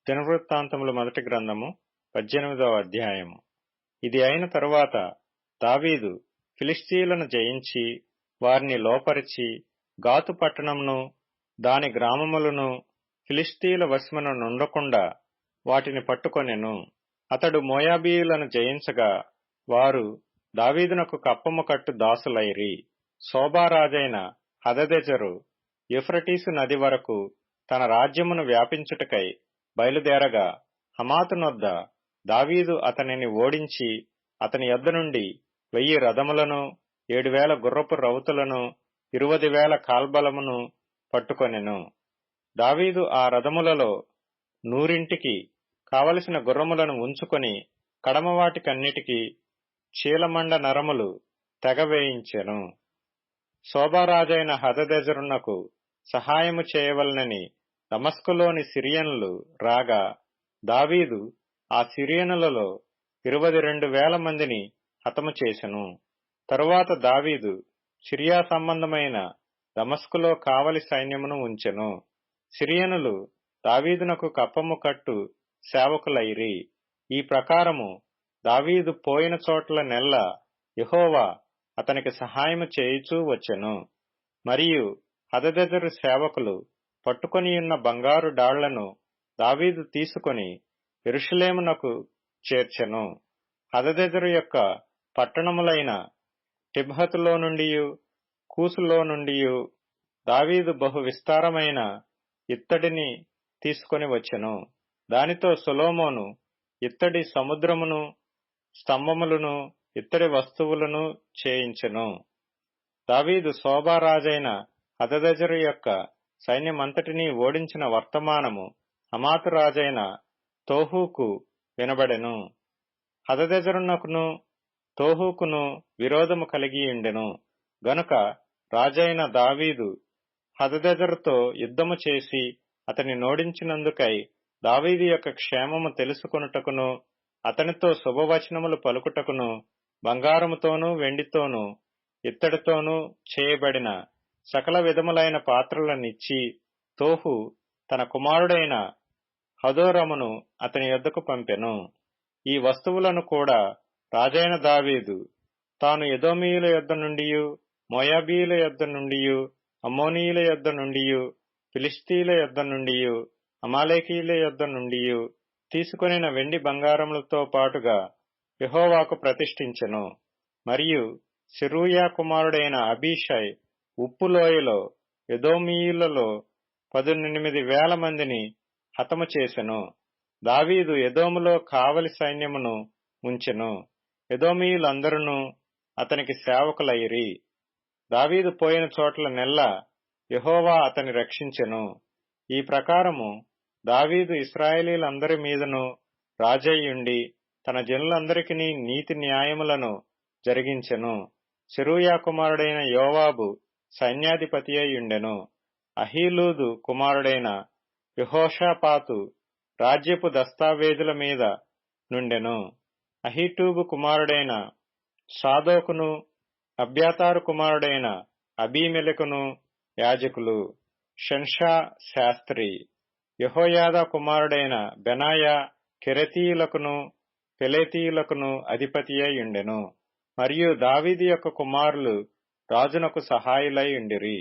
దినవృత్తాంతములు మొదటి గ్రంథము 18వ అధ్యాయము. ఇది అయిన తరువాత దావీదు ఫిలిష్తీయులను జయించి వారిని లోపరిచి గాతు పట్టణమును దాని గ్రామములను ఫిలిష్తీయుల వశమున నుండకుండా వాటిని పట్టుకొనెను. అతడు మోయాబీయులను జయించగా వారు దావీదునకు కప్పము కట్టు దాసులైరి. సోబారాజైన హదదెజరు యూఫ్రటీసు నది వరకు తన రాజ్యమును వ్యాపించుటకై బయలుదేరగా హమాతు నొద్ద దావీదు అతనిని ఓడించి అతని యొద్ద నుండి 1000 రథములను 7,000 గుర్రపు రౌతులను 20,000 కాల్బలమును పట్టుకొనెను. దావీదు ఆ రథములలో 100 కావలసిన గుర్రములను ఉంచుకొని కడమవాటికన్నిటికీ చీలమండ నరములు తెగవేయించెను. సోబారాజైన హదదెజరునకు సహాయము చేయవలనని దమస్కులోని సిరియనులు రాగా దావీదు ఆ సిరియనులలో 22,000 మందిని హతము చేసెను. తరువాత దావీదు సిరియా సంబంధమైన దమస్కులో కావలి సైన్యమును ఉంచెను. సిరియనులు దావీదునకు కప్పము కట్టు సేవకులైరి. ఈ ప్రకారము దావీదు పోయిన చోట్ల నెల్ల యెహోవా అతనికి సహాయము చేయుచూ వచ్చెను. మరియు హదదెజరు సేవకులు పట్టుకొనియున్న బంగారు డాళ్లను దావీదు తీసుకొని యెరూషలేమునకు చేర్చెను. హదదెజరు యొక్క పట్టణములైన తిబ్హతులో నుండియు కూసులో నుండియు దావీదు బహు విస్తారమైన ఇత్తడిని తీసుకొని వచ్చెను. దానితో సొలొమోను ఇత్తడి సముద్రమును స్తంభములను ఇత్తడి వస్తువులను చేయించెను. దావీదు సోబారాజైన హదదెజరు యొక్క సైన్యమంతటినీ ఓడించిన వర్తమానము హమాతు రాజైన తోహుకు వినబడెను. హదదెజరునకును తోహుకును విరోధము కలిగియుండెను గనుక రాజైన దావీదు హదదెజరుతో యుద్ధము చేసి అతని నోడించినందుకై దావీదు యొక్క క్షేమము తెలుసుకొనుటకును అతనితో శుభవచనములు పలుకుటకును బంగారముతోనూ వెండితోనూ ఇత్తడితోనూ చేయబడిన సకల విధములైన పాత్రలనిచ్చి తోహు తన కుమారుడైన హదోరమును అతని యొద్దకు పంపెను. ఈ వస్తువులను కూడా రాజైన దావీదు తాను ఎదోమీయుల యొద్ద నుండియు మోయాబీయుల యొద్ద నుండియు అమ్మోనీయుల యొద్ద నుండియు ఫిలిష్తీయుల యొద్ద నుండియు అమాలేకీయుల యొద్ద నుండియు తీసుకొనిన వెండి బంగారములతో పాటుగా యెహోవాకు ప్రతిష్ఠించెను. మరియు సెరూయా కుమారుడైన అబీషై ఉప్పు లోయలో ఎదోమీయులలో 18,000 మందిని హతము చేసెను. దావీదు ఎదోములో కావలి సైన్యమును ఉంచెను. ఎదోమీయులందరూ అతనికి సేవకులైరి. దావీదు పోయిన చోట్ల నెల్ల యెహోవా అతని రక్షించెను. ఈ ప్రకారము దావీదు ఇశ్రాయేలీయులందరి మీదను రాజయ్యుండి తన జనులందరికీ నీతి న్యాయములను జరిగించెను. సెరూయా కుమారుడైన యోవాబు సైన్యాధిపతి అయ్యుండెను. అహీలూదు కుమారుడైన యెహోషాపాతు రాజ్యపు దస్తావేజుల మీద నుండెను. అహీటూబు కుమారుడైన సాదోకును అబ్యాతారు కుమారుడైన అబీమెలెకును యాజకులు. షెన్షా శాస్త్రి. యెహోయాదా కుమారుడైన బెనాయా కెరెతీయులకును పెలేతీయులకును అధిపతి అయ్యుండెను. మరియు దావీదు యొక్క కుమారులు రాజునకు సహాయులై ఉండిరి.